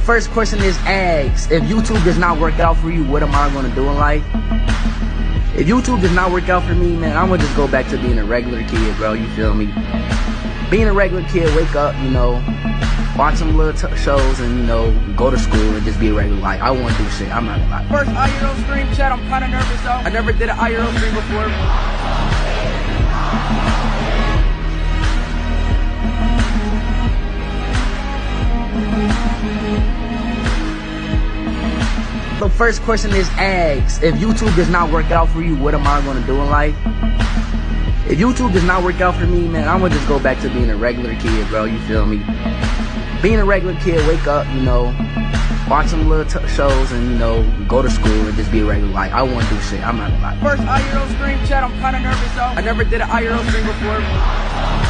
first question is asked, if YouTube does not work out for you, what am I gonna do in life? If YouTube does not work out for me, man, I'm gonna just go back to being a regular kid, bro, you feel me? Being a regular kid, wake up, you know, watch some little shows and, you know, go to school and just be a regular life. I won't do shit, I'm not gonna lie. First IRL stream, chat, I'm kinda nervous though. I never did an IRL stream before. The first question is asked, if YouTube does not work out for you, what am I gonna do in life? If YouTube does not work out for me, man, I'm gonna just go back to being a regular kid, bro, you feel me? Being a regular kid, wake up, you know, watch some little shows and, you know, go to school and just be a regular life. I won't do shit, I'm not gonna lie. First IRL stream, chat, I'm kinda nervous though. I never did an IRL stream before.